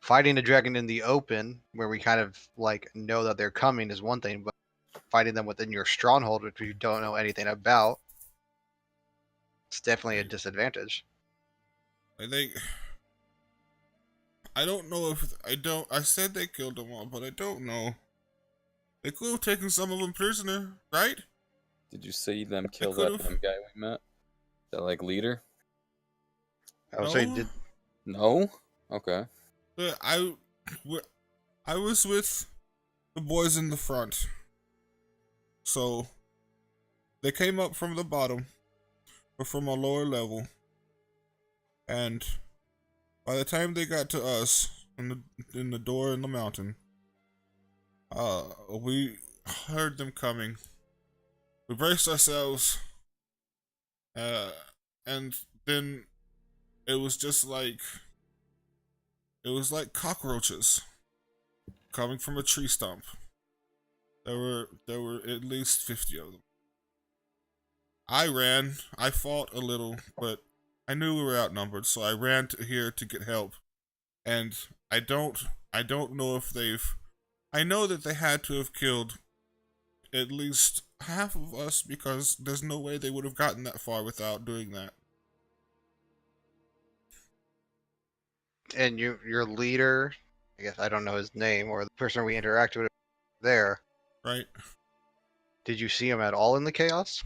Fighting a dragon in the open, where we kind of like know that they're coming, is one thing, but fighting them within your stronghold, which you don't know anything about, it's definitely a disadvantage. I don't know if I said they killed them all, but I don't know. They could have taken some of them prisoner, right? Did you see them kill could've. that one guy we met? That like leader? I would say No. did No. Okay. But I was with the boys in the front. So they came up from the bottom, or from a lower level. And by the time they got to us in the door in the mountain, we heard them coming. We braced ourselves, and then it was like cockroaches coming from a tree stump. There were at least 50 of them. I ran. I fought a little, but I knew we were outnumbered, so I ran here to get help. And I don't know if I know that they had to have killed at least half of us, because there's no way they would have gotten that far without doing that. and your leader, I guess I don't know his name, or the person we interacted with there. Right? Did you see him at all in the chaos?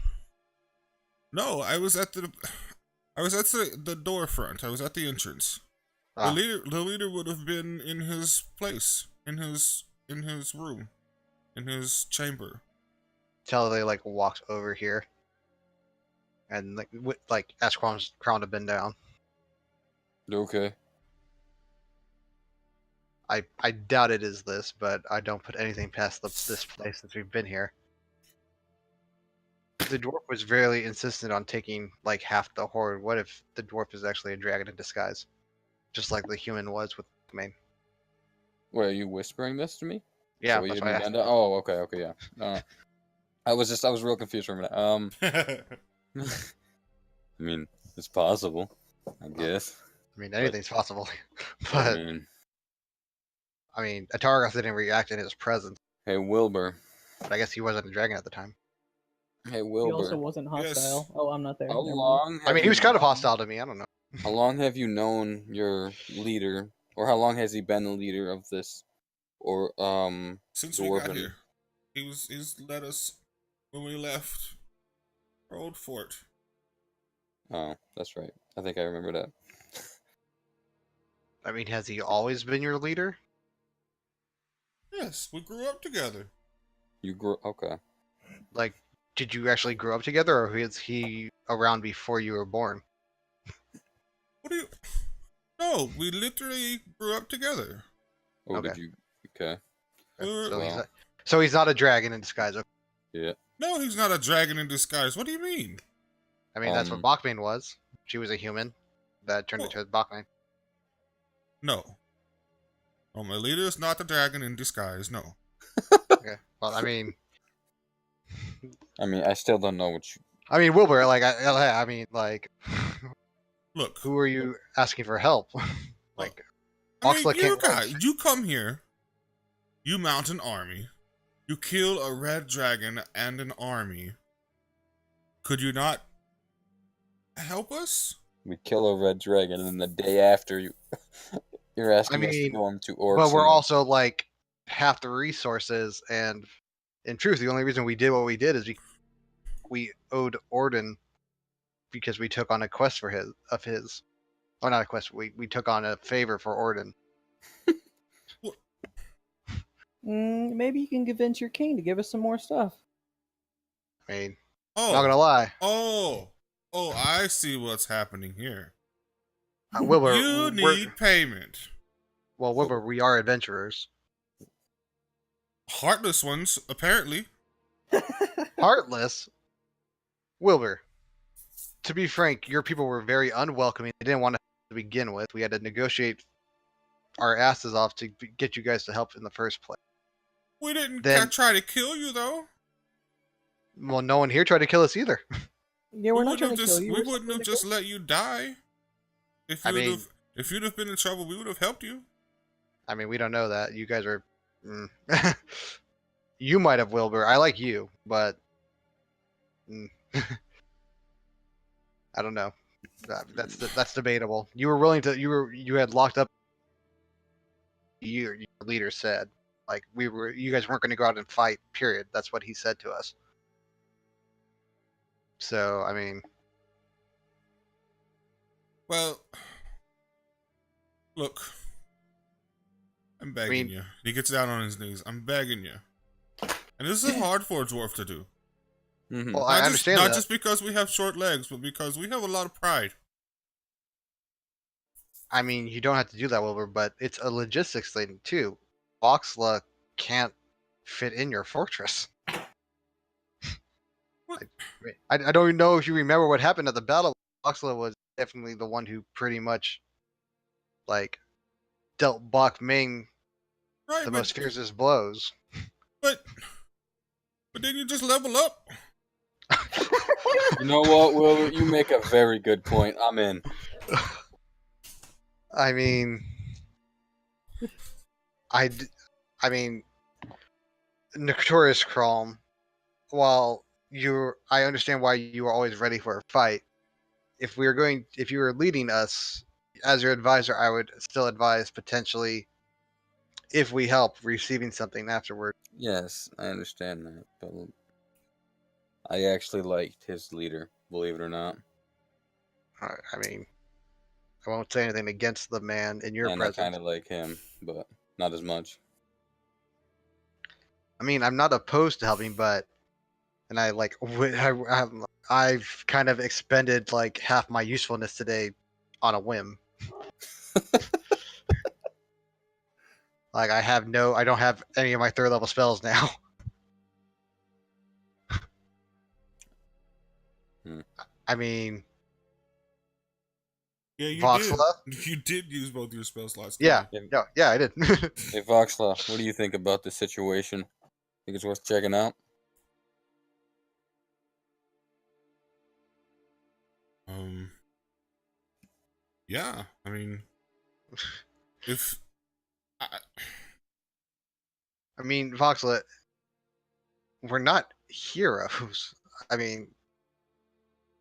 No, I was at the door front. I was at the entrance. Ah, The leader would have been in his place, in his room, in his chamber. till they like walked over here, and like asked Crown to bend down. Okay. I doubt it is this, but I don't put anything past this place since we've been here. The dwarf was very insistent on taking like half the horde. What if the dwarf is actually a dragon in disguise, just like the human was with Maine? Wait, are you whispering this to me? Yeah, So that's you why I didn't asked. end up- Oh, okay, yeah. I was real confused for a minute. I mean, it's possible, I guess. I mean, anything's possible, I but mean, Atargoth didn't react in his presence. hey Wilbur. But I guess he wasn't a dragon at the time. Hey He Wilbur. also wasn't hostile. Yes. Oh, I'm not there. How Never mind. long? I mean, he was kind of hostile to me. I don't know. How long have you known your leader, or how long has he been the leader of this, or Since we got dwarven? here, he's led us when we left our old fort. Oh, that's right. I think I remember that. I mean, has he always been your leader? Yes, we grew up together. You grew okay. Like, did you actually grow up together, or is he around before you were born? What do you? No, we literally grew up together. Oh, Okay. did you? Okay. So Wow. he's not, so he's not a dragon in disguise. Okay. Yeah. No, he's not a dragon in disguise. What do you mean? I mean, that's what Bachman was. She was a human that turned into a Bachman. No. Oh, my leader is not a dragon in disguise. No. Okay. Well, I mean, I still don't know what you. Wilbur. Like, I mean, like, Look. who are you asking for help? Like, I mean, Oxla you can't. guys, you come here. You mount an army. You kill a red dragon and an army. Could you not help us? We kill a red dragon, and then the day after you're asking us to mean, go on to orcs. But we're and- also like half the resources, and in truth, the only reason we did what we did is we owed Orden because we took on a quest for his. Oh, not a quest. We took on a favor for Orden. Maybe you can convince your king to give us some more stuff. I mean, Oh, not gonna lie, oh, I see what's happening here. Wilbur. You need payment. Wilbur, we are adventurers. Heartless ones, apparently. Heartless. Wilbur. To be frank, your people were very unwelcoming. They didn't want to begin with. We had to negotiate our asses off to get you guys to help in the first place. We didn't Then- try to kill you, though. Well, no one here tried to kill us either. Yeah, we're not trying to kill you. We We're wouldn't have simply just let you die. If I you'd mean- have, if you'd have been in trouble, we would have helped you. I mean, we don't know that. You guys are. You might have, Wilbur. I like you, but. I don't know. That's debatable. You were willing to. You had locked up. Your leader said, Like you guys weren't going to go out and fight. Period. That's what he said to us. So I mean, Well, look, I'm begging you. He gets down on his knees. I'm begging you. And this is hard for a dwarf to do. Mm-hmm. well, I understand that. Not just because we have short legs, but because we have a lot of pride. I mean, you don't have to do that, Wilbur, but it's a logistics thing too. Voxla can't fit in your fortress. What? I don't even know if you remember what happened at the battle. Voxla was definitely the one who pretty much like dealt Bach Ming Right, the most fiercest blows. but then you just level up. You know what, Will? You make a very good point. I'm in. I mean, I mean, Notorious Chrome. While I understand why you were always ready for a fight. If you were leading us as your advisor, I would still advise potentially, if we help, receiving something afterward. Yes, I understand that, but I actually liked his leader, believe it or not. I mean, I won't say anything against the man in your And presence. I kind of like him, but not as much. I mean, I'm not opposed to helping, but I've kind of expended like half my usefulness today on a whim. Like I don't have any of my third level spells now. I mean, Yeah, you Voxla? did. You did use both your spell slots. Yeah, didn't yeah, I did. Hey, Voxla, what do you think about the situation? Think it's worth checking out? you? Yeah. I mean, if I mean, Voxlet, we're not heroes. I mean,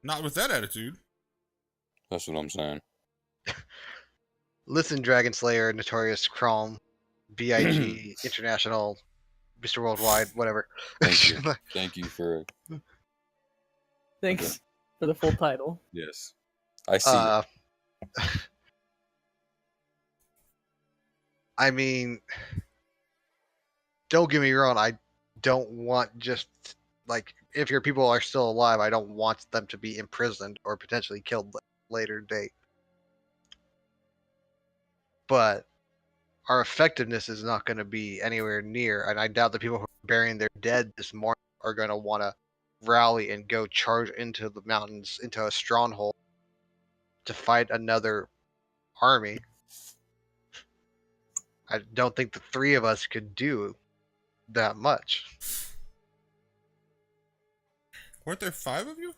not with that attitude. That's what I'm saying. listen, Dragon Slayer, Notorious Chrome, BIG, International, Mr. Worldwide, whatever. Thank you. Thank you for... Thanks for the full title. Yes. I see it. I mean, don't get me wrong. I don't want just like if your people are still alive, I don't want them to be imprisoned or potentially killed later date. But our effectiveness is not going to be anywhere near, and I doubt the people who are burying their dead this morning are going to want to rally and go charge into the mountains, into a stronghold to fight another army. I don't think the three of us could do that much. Weren't there 5 of you?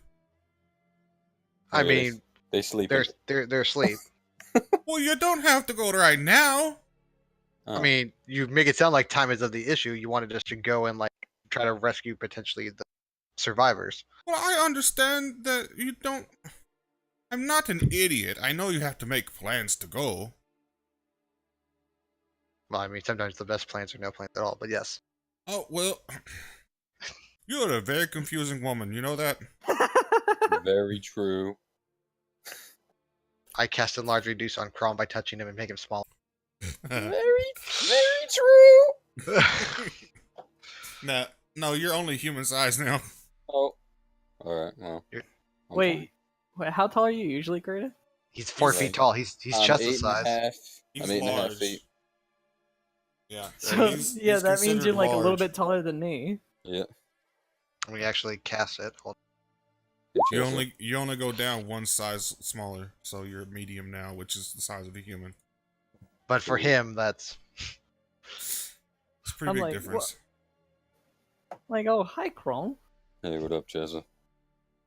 I Yeah, mean, they sleep. they're asleep. Well, you don't have to go right now. Oh. I mean, you make it sound like time is of the issue. You wanted us to go and like try to rescue potentially the survivors. Well, I understand that you don't. I'm not an idiot. I know you have to make plans to go. Well, I mean, sometimes the best plans are no plans at all. But yes, Oh, well. You're a very confusing woman. You know that? Very true. I cast Enlarge Reduce on Crom by touching him and make him small. Very true. Nah, no, you're only human size now. Oh. Alright, well. I'm Wait, how tall are you usually, Greta? He's 4 He's feet like, tall. He's chest 8.5. size. He's I'm 8.5 large. feet. Yeah. So he's that means considered you're like a little large. bit taller than me. Yeah. We actually cast it. Hold You only go down one size smaller, so you're medium now, which is the size of a human. But for him, that's It's a pretty I'm big like, difference. Like, oh, hi, Chrome. Hey, what up, Jezza?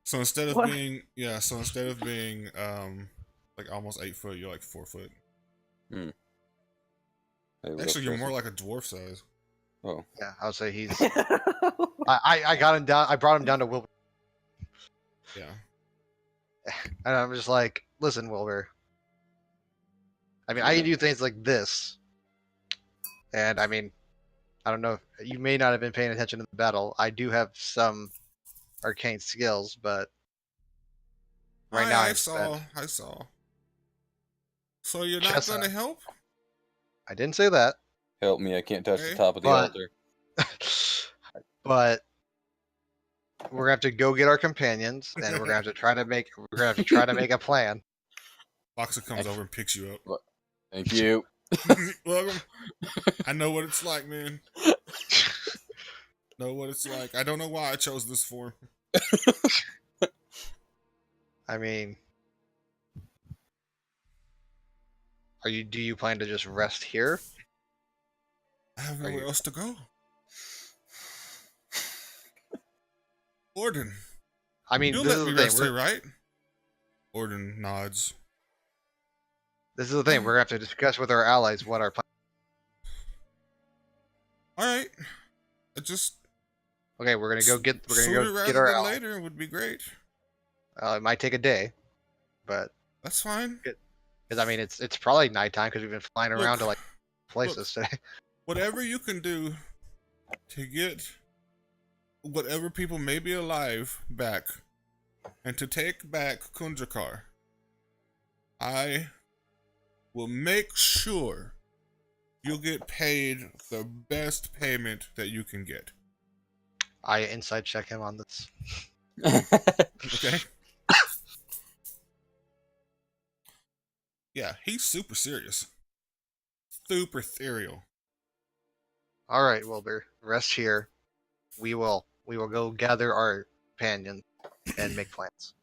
So instead of What? being like almost 8 foot, you're like 4 foot. Hey, what Actually, up, you're Jezza? more like a dwarf size. Oh. yeah. I would say he's. I got him down. I brought him down to Wilbur, Yeah. and I'm just like, listen, Wilbur. I mean, I can do things like this, and I mean, I don't know if you may not have been paying attention to the battle. I do have some arcane skills, but right now I I'm spent. saw. So you're not Chessa. gonna help? I didn't say that, Help me! I can't touch the Okay. top of the But- altar. but we're gonna have to go get our companions, and we're gonna have to try to make a plan. Boxer comes over and picks you up. Thank you. Welcome. I know what it's like, man. Know what it's like. I don't know why I chose this form. I mean, do you plan to just rest here? I have Are nowhere you- else to go. Orden, I mean, you'll this let is me the thing. rest here, right? Orden nods. This is the thing. We're gonna have to discuss with our allies what our plan. All right. I just Okay, we're gonna go get sooner rather our than allies. later would be great. It might take a day, but That's fine. because I mean it's probably nighttime because we've been flying Look, around to like places today. Whatever you can do to get whatever people may be alive back and to take back Kunjakar, I will make sure you'll get paid the best payment that you can get. I inside check him on this. Okay? Yeah, he's super serious. Super ethereal. All right, Wilbur, rest here. We will go gather our companions and make plans.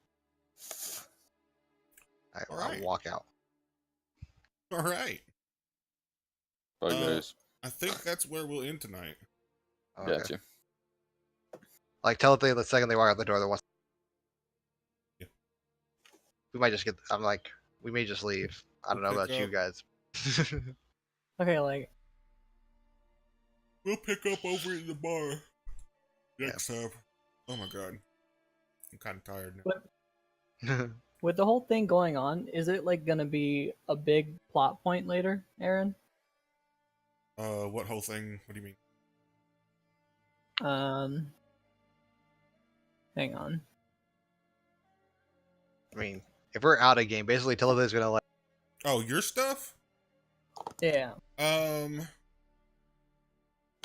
All I'll right. walk out. All right. Bye, guys. I think that's where we'll end tonight. Okay. Gotcha. Like tell it the second they walk out the door. Yeah. We might just get. I'm like, we may just leave. I don't know We'll about pick you up. guys. Okay, like We'll pick up over at the bar next time. Oh my god. I'm kind of tired now. with the whole thing going on, is it like gonna be a big plot point later, Aaron? What whole thing? What do you mean? Hang on. I mean, if we're out of game, basically Television's gonna like. Oh, your stuff? Yeah.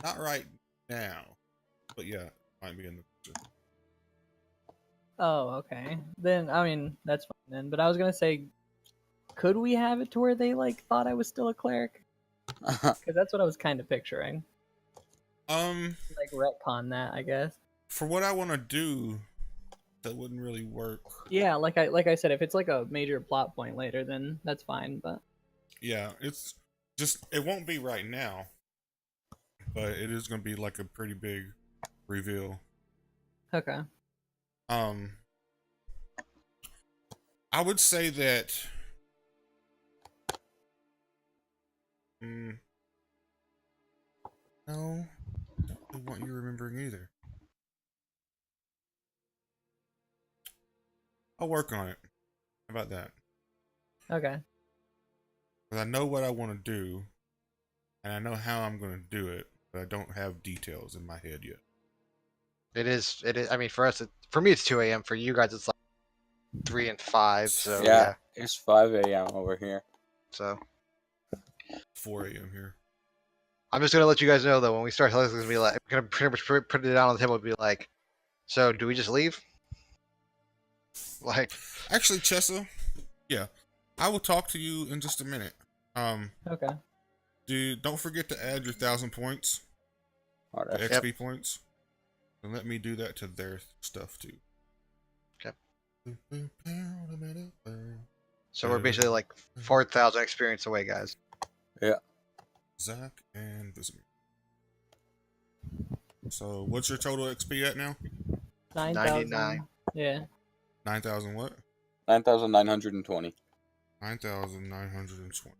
Not right now. But yeah, might be in the future. Oh, okay. Then I mean that's fine then. But I was gonna say, could we have it to where they like thought I was still a cleric? Because that's what I was kind of picturing. Like retcon that, I guess. For what I want to do, that wouldn't really work. Yeah, like I said, if it's like a major plot point later, then that's fine. But Yeah, it's just, it won't be right now. But it is going to be like a pretty big reveal. okay. I would say that no, I don't really want you remembering either. I'll work on it. How about that? Okay. Because I know what I want to do, and I know how I'm going to do it, but I don't have details in my head yet. It is. I mean, for us, for me, it's 2 a.m. For you guys, it's like 3 and 5. So Yeah, it's 5 a.m. over here. So 4 a.m. here. I'm just gonna let you guys know though, when we start, it's gonna be like, I'm gonna pretty much put it down on the table and be like, so do we just leave? Like, Actually, Chessa, yeah, I will talk to you in just a minute. Okay. Dude, don't forget to add your 1,000 points, All the right. XP points, and let me do that to their stuff too. Okay. So we're basically like 4,000 experience away, guys. Yeah. Zach and Visimir. So, what's your total XP at now? 9,000. 99. Yeah. 9,000 what? 9,920. 9,920.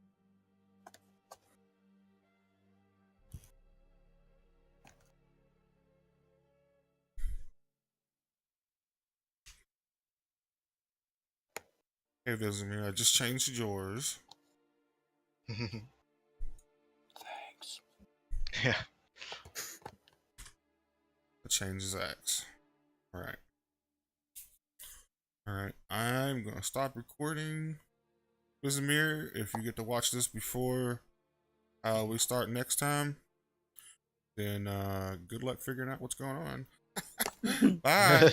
Hey, Visimir, I just changed yours. Thanks. Yeah. change his axe. All right. All right. I'm gonna stop recording. Vizimir, if you get to watch this before we start next time, then good luck figuring out what's going on. Bye.